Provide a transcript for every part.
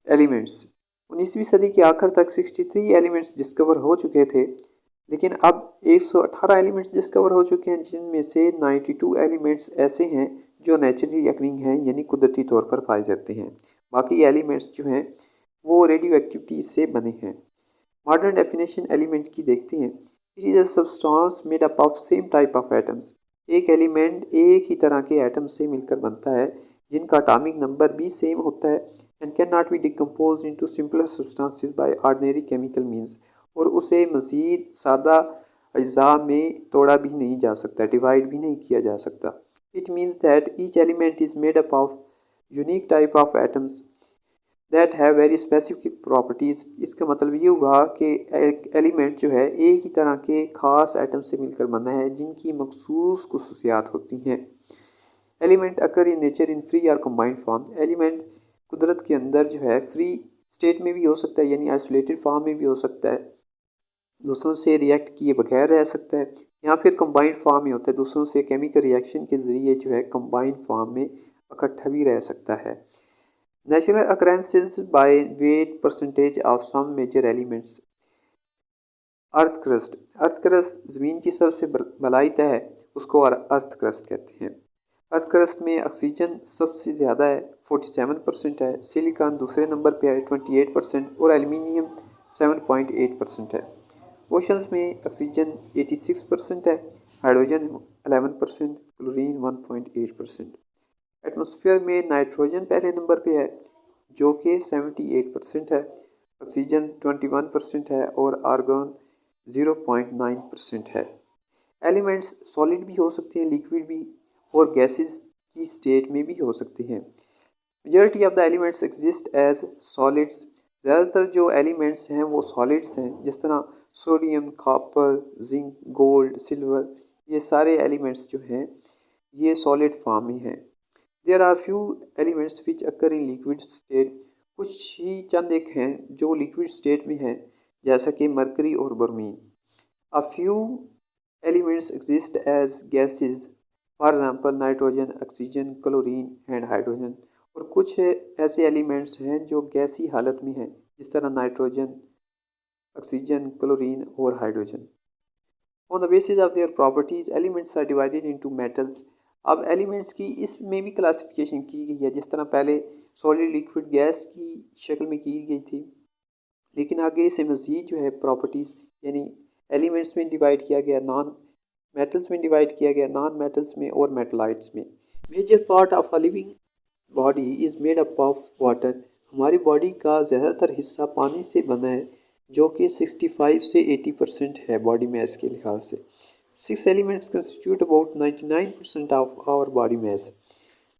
Elements. 19वीं सदी के आखिर तक 63 एलिमेंट्स डिस्कवर हो चुके थे, लेकिन अब 118 एलिमेंट्स डिस्कवर हो चुके हैं, जिनमें से 92 एलिमेंट्स ऐसे हैं जो नेचुरली अकरिंग हैं, यानी कुदरती तौर पर पाए जाते हैं। बाकी एलिमेंट्स जो हैं वो रेडियो एक्टिविटी से बने हैं। मॉडर्न डेफिनेशन एलिमेंट की देखते हैं। It is a substance made up of same type of atoms. एक एलिमेंट एक ही तरह के एटम से मिलकर बनता है जिनका एटॉमिक नंबर भी सेम होता है and can not be decompose into simpler substances by ordinary chemical means. और उसे मज़ीद सादा अज्जा में तोड़ा भी नहीं जा सकता, डिवाइड भी नहीं किया जा सकता। It means that each element is made up of unique type of atoms that have very specific properties. इसका मतलब ये हुआ कि एक एलिमेंट जो है एक ही तरह के ख़ास एटम से मिलकर बना है जिनकी मखसूस खसूसियात होती हैं। Element occur in nature in free और कम्बाइंड फॉर्म। एलिमेंट कुदरत के अंदर जो है फ्री स्टेट में भी हो सकता है, यानी आइसोलेटेड फॉर्म में भी हो सकता है, दूसरों से रिएक्ट किए बगैर रह सकता है, या फिर कंबाइंड फॉर्म में होता है, दूसरों से केमिकल रिएक्शन के ज़रिए जो है कंबाइंड फॉर्म में इकट्ठा भी रह सकता है। Natural occurrences by weight percentage of some major elements. Earth crust. Earth crust ज़मीन की सबसे बलाई तह है, उसको अर्थ क्रस्ट कहते हैं। अर्थ क्रस्ट में ऑक्सीजन सबसे ज़्यादा है, 47% है, सिलिकॉन दूसरे नंबर पे है 28% और एल्युमिनियम 7.8% है। ओशंस में ऑक्सीजन 86% है, हाइड्रोजन 11%, क्लोरीन 1.8%। एटमॉस्फेयर में नाइट्रोजन पहले नंबर पे है जो कि 78% है, ऑक्सीजन 21% है और आर्गन 0.9% है। एलिमेंट्स सॉलिड भी हो सकते हैं, लिक्विड भी, और गैसेस की स्टेट में भी हो सकते हैं। Majority of the elements exist as solids. ज़्यादातर जो एलिमेंट्स हैं वो सॉलिड्स हैं, जिस तरह sodium, copper, zinc, gold, silver, ये सारे एलिमेंट्स जो हैं ये सॉलिड फॉर्म में हैं। There are few elements which occur in liquid state. कुछ ही चंद एक हैं जो लिक्विड स्टेट में हैं, जैसा कि मरकरी और bromine. A few elements exist as gases, for example nitrogen, oxygen, chlorine and hydrogen. और कुछ ऐसे एलिमेंट्स हैं जो गैसी हालत में हैं, जिस तरह नाइट्रोजन, ऑक्सीजन, क्लोरीन और hydrogen. On the basis of their properties elements are divided into metals. अब एलिमेंट्स की इसमें भी क्लासिफिकेशन की गई है, जिस तरह पहले सॉलिड, लिक्विड, गैस की शक्ल में की गई थी, लेकिन आगे इसे मज़ीद जो है प्रॉपर्टीज़, यानी एलिमेंट्स में डिवाइड किया गया, नॉन मेटल्स में डिवाइड किया गया, नॉन मेटल्स में और मेटलाइट्स में। Major part of a living body is made up of water. हमारी बॉडी का ज़्यादातर हिस्सा पानी से बना है, जो कि 65 से 80% है बॉडी मास के लिहाज से। 6 elements constitute about 99% of our body mass.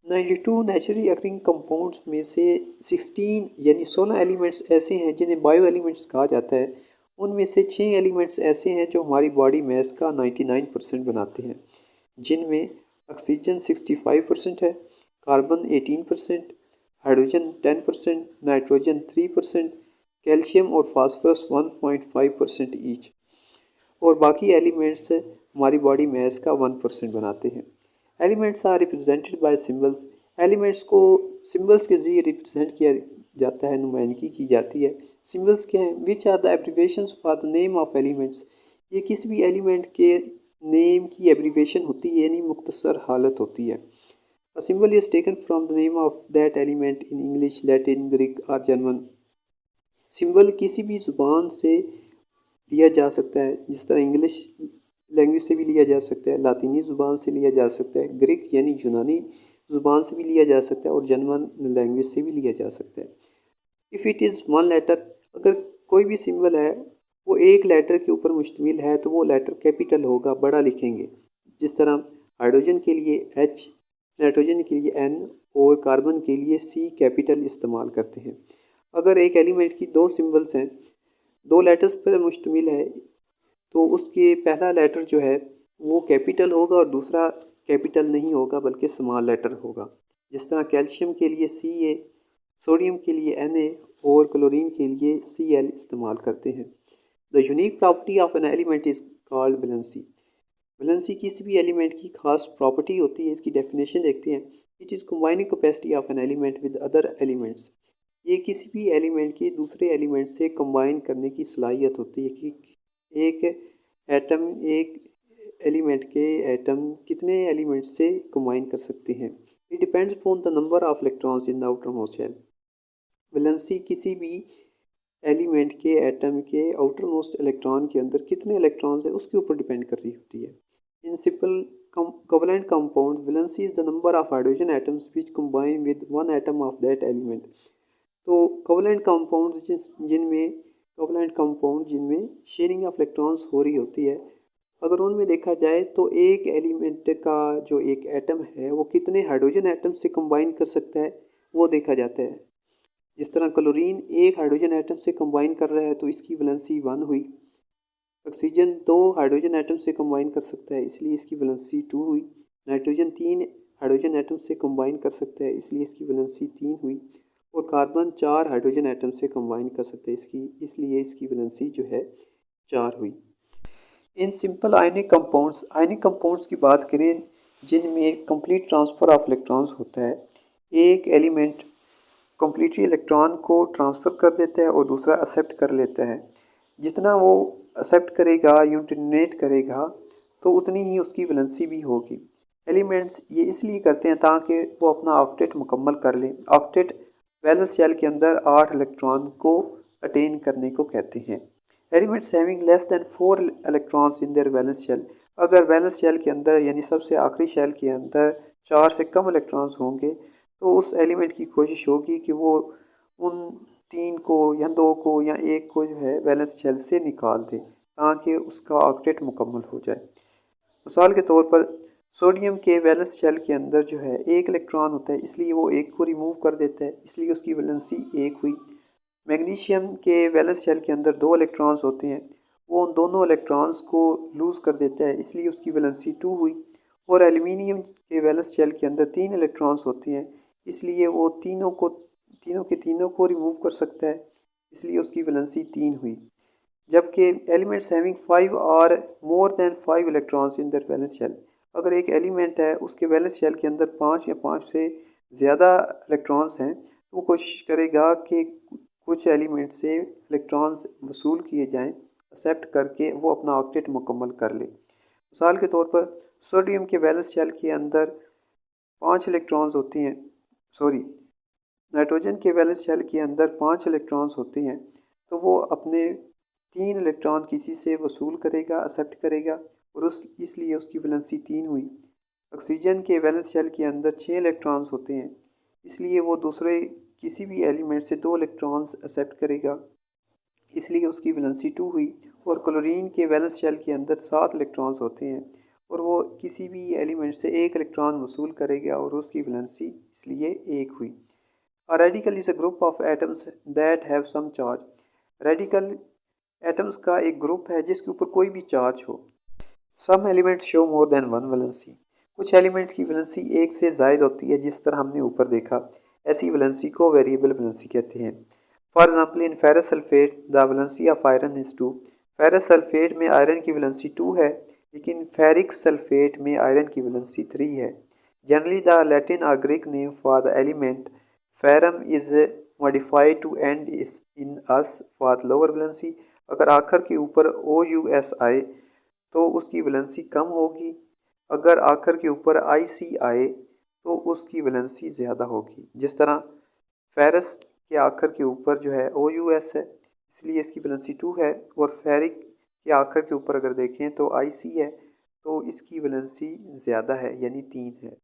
92 naturally occurring compounds में से 16 यानी 16 एलिमेंट्स ऐसे हैं जिन्हें बायो एलिमेंट्स कहा जाता है। उनमें से 6 एलिमेंट्स ऐसे हैं जो हमारी बॉडी मास का 99% बनाते हैं, जिनमें ऑक्सीजन 65% है, कार्बन 18%, हाइड्रोजन 10%, नाइट्रोजन 3%, कैल्शियम और फास्फोरस 1.5% ईच। और बाकी एलिमेंट्स हमारी बॉडी मास का 1% बनाते हैं। Elements are represented by symbols. Elements को सिंबल्स के ज़रिए रिप्रेजेंट किया जाता है, नुमाइंदगी की जाती है। सिंबल्स क्या हैं? Which are the abbreviations for the name of elements. ये किसी भी एलिमेंट के नेम की एब्रीवेशन होती है, यानी मुख्तसर हालत होती है। A symbol is taken from the name of that element in English, Latin, Greek or German. Symbol किसी भी ज़ुबान से लिया जा सकता है, जिस तरह इंग्लिश लैंग्वेज से भी लिया जा सकता है, लातीनी ज़ुबान से लिया जा सकता है, ग्रीक यानी यूनानी ज़ुबान से भी लिया जा सकता है और जर्मन लैंग्वेज से भी लिया जा सकता है। If it is one letter, अगर कोई भी सिंबल है वो एक लेटर के ऊपर मुश्तमिल है तो वो लेटर कैपिटल होगा, बड़ा लिखेंगे। जिस तरह हाइड्रोजन के लिए एच, नाइट्रोजन के लिए एन और कार्बन के लिए सी कैपिटल इस्तेमाल करते हैं। अगर एक एलिमेंट की दो सिंबल्स हैं, दो लेटर्स पर मुश्तमिल है, तो उसके पहला लेटर जो है वो कैपिटल होगा और दूसरा कैपिटल नहीं होगा बल्कि स्मॉल लेटर होगा। जिस तरह कैल्शियम के लिए सी ए, सोडियम के लिए एन ए और क्लोरीन के लिए सी एल इस्तेमाल करते हैं। The unique property of an element is called valency. Valency किसी भी एलिमेंट की खास प्रॉपर्टी होती है। इसकी डेफिनेशन देखते हैं। It is combining capacity of an element with other elements. ये किसी भी एलिमेंट की दूसरे एलिमेंट से कंबाइन करने की सलाहियत होती है कि एक एलिमेंट के एटम कितने एलिमेंट से कंबाइन कर सकते हैं। It depends upon the number of electrons in the outermost shell. Valency किसी भी एलिमेंट के एटम के आउटर मोस्ट इलेक्ट्रॉन के अंदर कितने इलेक्ट्रॉन्स है उसके ऊपर डिपेंड कर रही होती है। In simple covalent compounds, valency is the number of hydrogen atoms which combine with one atom of that element। तो covalent compound जिनमें शेयरिंग ऑफ इलेक्ट्रॉन्स हो रही होती है, अगर उनमें देखा जाए तो एक एलिमेंट का जो एक एटम है वो कितने हाइड्रोजन एटम से कंबाइन कर सकता है वो देखा जाता है। जिस तरह क्लोरीन एक हाइड्रोजन एटम से कंबाइन कर रहा है तो इसकी वैलेंसी 1 हुई। ऑक्सीजन 2 हाइड्रोजन एटम से कंबाइन कर सकता है इसलिए इसकी वैलेंसी 2 हुई। नाइट्रोजन 3 हाइड्रोजन एटम से कंबाइन कर सकता है इसलिए इसकी वैलेंसी 3 हुई। और कार्बन 4 हाइड्रोजन एटम से कंबाइन कर सकते हैं इसलिए इसकी वैलेंसी जो है 4 हुई। इन सिंपल आयनिक कंपाउंड्स की बात करें जिनमें कंप्लीट ट्रांसफ़र ऑफ इलेक्ट्रॉन्स होता है, एक एलिमेंट कम्प्लीटली इलेक्ट्रॉन को ट्रांसफ़र कर देता है और दूसरा एक्सेप्ट कर लेता है। जितना वो एक्सेप्ट करेगा यूनिट करेगा तो उतनी ही उसकी वैलेंसी भी होगी। एलिमेंट्स ये इसलिए करते हैं ताकि वो अपना ऑक्टेट मुकम्मल कर लें। ऑक्टेट वैलेंस शेल के अंदर 8 इलेक्ट्रॉन को अटेन करने को कहते हैं। Elements having less than 4 electrons in their valence shell, अगर वैलेंस शेल के अंदर यानी सबसे आखिरी शेल के अंदर 4 से कम इलेक्ट्रॉन्स होंगे तो उस एलिमेंट की कोशिश होगी कि वो उन 3 को या 2 को या 1 को जो है वैलेंस शेल से निकाल दे ताकि उसका ऑक्टेट मुकम्मल हो जाए। मिसाल के तौर पर सोडियम के वैलेंस शेल के अंदर जो है 1 इलेक्ट्रॉन होता है इसलिए वो 1 को रिमूव कर देता है इसलिए उसकी वैलेंसी 1 हुई। मैग्नीशियम के वैलेंस शेल के अंदर 2 इलेक्ट्रॉन्स होते हैं, वो उन दोनों इलेक्ट्रॉन्स को लूज़ कर देता है इसलिए उसकी वैलेंसी 2 हुई। और एल्यूमिनियम के वैलेंस शेल के अंदर 3 इलेक्ट्रॉन्स होते हैं इसलिए वो तीनों के तीनों को रिमूव कर सकता है इसलिए उसकी वैलेंसी 3 हुई। जबकि एलिमेंट्स हैविंग 5 और more than 5 electrons in their valence shell, अगर एक एलिमेंट है उसके वैलेंस शेल के अंदर 5 या 5 से ज़्यादा इलेक्ट्रॉन्स हैं तो वो कोशिश करेगा कि कुछ एलिमेंट से इलेक्ट्रॉन्स वसूल किए जाएं, एक्सेप्ट करके वो अपना ऑक्टेट मुकम्मल कर ले। मिसाल के तौर पर सोडियम के वैलेंस शेल के अंदर 5 इलेक्ट्रॉन्स होते हैं, नाइट्रोजन के वैलेंस शेल के अंदर 5 इलेक्ट्रॉन्स होते हैं तो वो अपने 3 इलेक्ट्रॉन किसी से वसूल करेगा, एक्सेप्ट करेगा और इसलिए उसकी वैलेंसी 3 हुई। ऑक्सीजन के वैलेंस शेल के अंदर 6 इलेक्ट्रॉन्स होते हैं इसलिए वो दूसरे किसी भी एलिमेंट से 2 इलेक्ट्रॉन्स एक्सेप्ट करेगा इसलिए उसकी वैलेंसी 2 हुई। और क्लोरीन के वैलेंस शेल के अंदर 7 इलेक्ट्रॉन्स होते हैं और वो किसी भी एलिमेंट से 1 इलेक्ट्रॉन वसूल करेगा और उसकी वैलेंसी इसलिए 1 हुई। A radical is a group of atoms that have some charge। Radical atoms का एक ग्रुप है जिसके ऊपर कोई भी चार्ज हो। Some elements show more than one valency। कुछ एलिमेंट्स की वैलेंसी एक से ज़ायद होती है जिस तरह हमने ऊपर देखा। ऐसी वैलेंसी को वेरिएबल वैलेंसी कहते हैं। For example in ferrous sulphate the valency of iron is 2। Ferrous sulphate में आयरन की वैलेंसी 2 है लेकिन फेरिक सल्फेट में आयरन की वैलेंसी 3 है। जनरली द लैटिन और Greek name for the element ferrum is modified to end in ous for lower valency. अगर आखिर के ऊपर OUS आए तो उसकी वैलेंसी कम होगी, अगर आखिर के ऊपर IC आए तो उसकी वैलेंसी ज़्यादा होगी। जिस तरह फेरस के आखिर के ऊपर जो है OUS है इसलिए इसकी वैलेंसी 2 है और फेरिक के आखिर के ऊपर अगर देखें तो IC है तो इसकी वैलेंसी ज़्यादा है यानी 3 है।